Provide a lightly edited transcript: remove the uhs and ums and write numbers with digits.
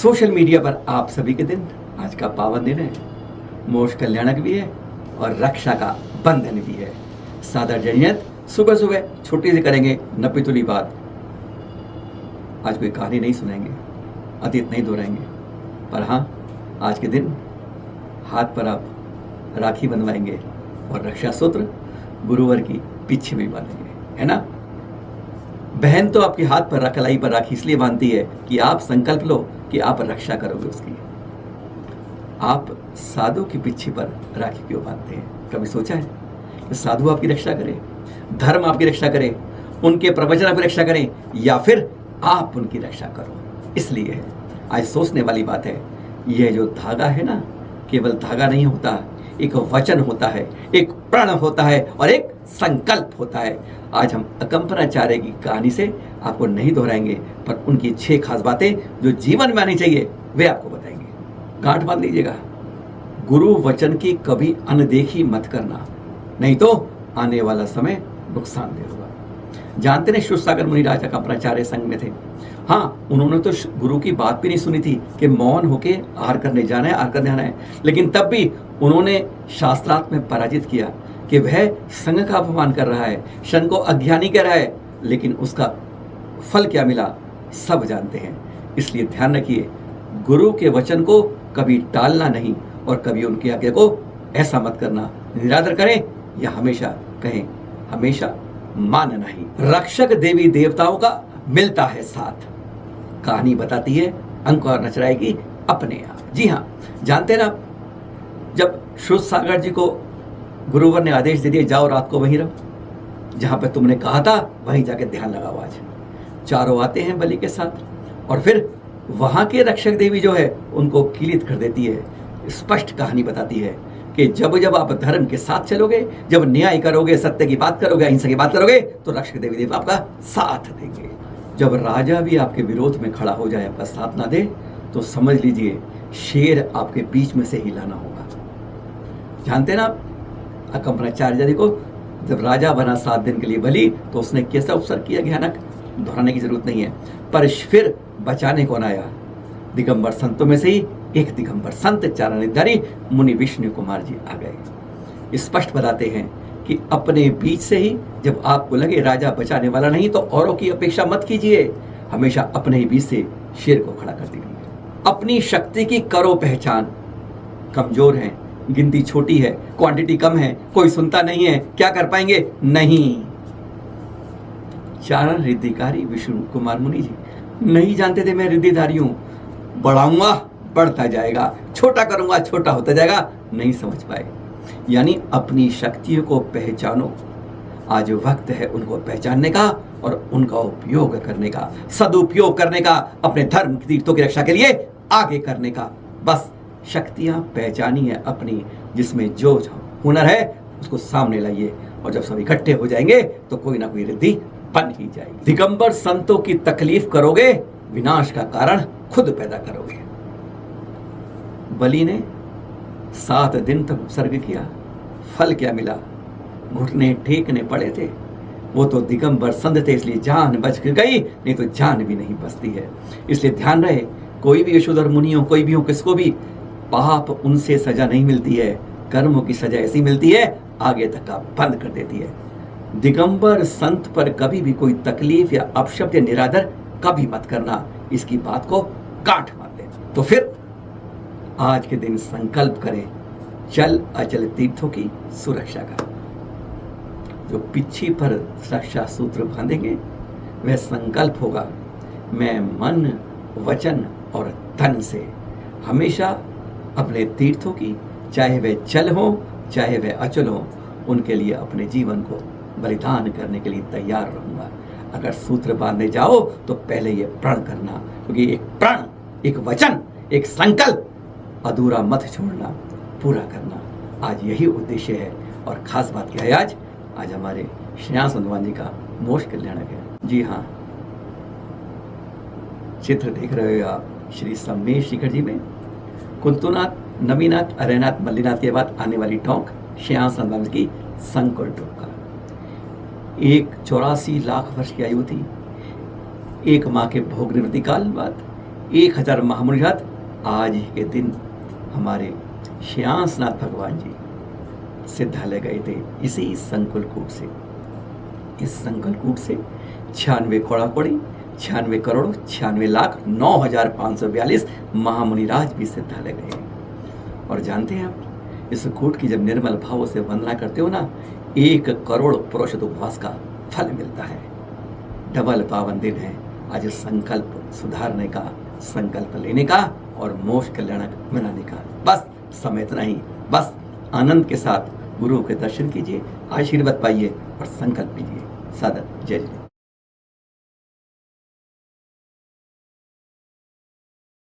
Social media पर आप सभी के दिन आज का पावन दिन है, मोक्ष कल्याणक भी है और रक्षा का बंधन भी है। सादर जनियत सुबह सुबह छोटी से करेंगे नपितुली बात। आज कोई कहानी नहीं सुनाएंगे, अतीत नहीं दोहराएंगे, पर हाँ आज के दिन हाथ पर आप राखी बनवाएंगे और रक्षा सूत्र गुरुवर की पीछे में बांधेंगे, है ना। बहन तो आपके हाथ पर कलाई पर राखी इसलिए बांधती है कि आप संकल्प लो कि आप रक्षा करोगे उसकी। आप साधु की पीछे पर राखी क्यों बांधते हैं? कभी सोचा है कि साधु आपकी रक्षा करे, धर्म आपकी रक्षा करे, उनके प्रवचन आपकी रक्षा करें, या फिर आप उनकी रक्षा करो? इसलिए आज सोचने वाली बात है। यह जो धागा है ना, केवल धागा नहीं होता, एक वचन होता है, एक प्रण होता है और एक संकल्प होता है। आज हम अकंपनाचार्य की कहानी से आपको नहीं दोहराएंगे, पर उनकी 6 खास बातें जो जीवन में आनी चाहिए वे आपको बताएंगे। गांठ बांध लीजिएगा, गुरु वचन की कभी अनदेखी मत करना, नहीं तो आने वाला समय नुकसानदेह होगा। जानते हैं शिवसागर मुनि राजा कंपनाचार्य संघ में थे। हाँ, उन्होंने तो गुरु की बात भी नहीं सुनी थी कि मौन होके आहार करने जाना है, आहार करने आना है, लेकिन तब भी उन्होंने शास्त्रार्थ में पराजित किया कि वह संघ का अपमान कर रहा है, संघ को अज्ञानी कह रहा है, लेकिन उसका फल क्या मिला सब जानते हैं। इसलिए ध्यान रखिए, गुरु के वचन को कभी टालना नहीं और कभी उनकी आज्ञा को ऐसा मत करना, निरादर करें या हमेशा कहें, हमेशा मानना ही। रक्षक देवी देवताओं का मिलता है साथ, कहानी बताती है अंक और नच रहेगी अपने आप। जी हाँ, जानते ना, जब शिवसागर जी को गुरुवर ने आदेश दे दिया जाओ रात को वहीं रहो, जहां पर तुमने कहा था वहीं जाके ध्यान लगाओ। आज चारों आते हैं बलि के साथ और फिर वहां के रक्षक देवी जो है उनको कीलित कर देती है। स्पष्ट कहानी बताती है कि जब जब आप धर्म के साथ चलोगे, जब न्याय करोगे, सत्य की बात करोगे, अहिंसा की बात करोगे, तो रक्षक देवी देव आपका साथ देंगे। जब राजा भी आपके विरोध में खड़ा हो जाए, आपका साथ ना दे, तो समझ लीजिए शेर आपके बीच में से ही लाना होगा। जानते ना, कंपनाचार्य जी को जब राजा बना 7 दिन के लिए बलि, तो उसने कैसा उपसर्ग किया भयानक, दोहराने की जरूरत नहीं है। पर फिर बचाने कौन आया? दिगंबर संतों में से ही एक दिगंबर संत चारणधारी मुनि विष्णु कुमार जी आ गए। स्पष्ट बताते हैं कि अपने बीच से ही जब आपको लगे राजा बचाने वाला नहीं, तो औरों की अपेक्षा मत कीजिए, हमेशा अपने ही बीच से शेर को खड़ा कर दीजिए। अपनी शक्ति की करो पहचान। कमजोर हैं, गिनती छोटी है, क्वांटिटी कम है, कोई सुनता नहीं है, क्या कर पाएंगे? नहीं। चारण रिद्धिकारी विष्णु कुमार मुनि जी नहीं जानते थे मैं रिद्धिधारी हूं, बढ़ाऊंगा बढ़ता जाएगा, छोटा करूंगा छोटा होता जाएगा, नहीं समझ पाए। यानी अपनी शक्तियों को पहचानो। आज वक्त है उनको पहचानने का और उनका उपयोग करने का, सदुपयोग करने का, अपने धर्म तीर्थों की रक्षा के लिए आगे करने का। बस शक्तियां पहचानी है अपनी, जिसमें जो हुनर है उसको सामने लाइए, और जब सब इकट्ठे हो जाएंगे तो कोई ना कोई रिद्धि बन ही जाएगी। दिगंबर संतों की तकलीफ करोगे, विनाश का कारण खुद पैदा करोगे। बलि ने 7 दिन तक उपसर्ग किया, फल क्या मिला? घुटने टेकने पड़े थे। वो तो दिगंबर संत थे इसलिए जान बच गई, नहीं तो जान भी नहीं बचती है। इसलिए ध्यान रहे, कोई भी यशोधर मुनि हो, कोई भी हो, किसको भी पाप उनसे सजा नहीं मिलती है, कर्मों की सजा ऐसी मिलती है, आगे तक का बंद कर देती है। दिगंबर संत पर कभी भी कोई तकलीफ या अपशब्द या निरादर कभी मत करना, इसकी बात को गांठ मार देना। तो फिर आज के दिन संकल्प करें चल अचल तीर्थों की सुरक्षा का। जो पिछी पर रक्षा सूत्र बांधेंगे वह संकल्प होगा, मैं मन वचन और धन से हमेशा अपने तीर्थों की, चाहे वह चल हो चाहे वह अचल हो, उनके लिए अपने जीवन को बलिदान करने के लिए तैयार रहूंगा। अगर सूत्र बांधने जाओ तो पहले ये प्रण करना, क्योंकि एक प्रण, एक वचन, एक संकल्प अधूरा मत छोड़ना, पूरा करना। आज यही उद्देश्य है। और खास बात क्या है, आज हमारे श्रेयांश हनुमान जी का मोक्ष कल्याणक है। जी हाँ, चित्र देख रहे हो आप श्री सम्मेश शिखर जी में कुंतुनाथ, नवीनाथ, अरयनाथ, मल्लीनाथ के बाद आने वाली टोंक श्रेयांश हनुमान की संकुल टोंक का। एक 84 लाख वर्ष की आयु थी। एक माँ के भोग निवृत्ति काल बाद 1000 महामुनिरात आज ही के दिन हमारे श्यासनाथ भगवान जी सिद्धालय गए थे इसी संकुलकूट से। इस संकुलकूट से 96 कौड़ा कौड़ी 96 करोड़ 96 लाख 9,542 महामुनिराज भी सिद्धालय गए। और जानते हैं आप, इस कूट की जब निर्मल भाव से वंदना करते हो ना, 1 करोड़ पुरुष उपवास का फल मिलता है। डबल पावन दिन है आज संकल्प सुधारने का, संकल्प लेने का और मोक्ष कल्याणक मनाने का। बस समय इतना ही, बस आनंद के साथ गुरुओं के दर्शन कीजिए, आशीर्वाद पाइए और संकल्प लीजिए। सादर जय जय।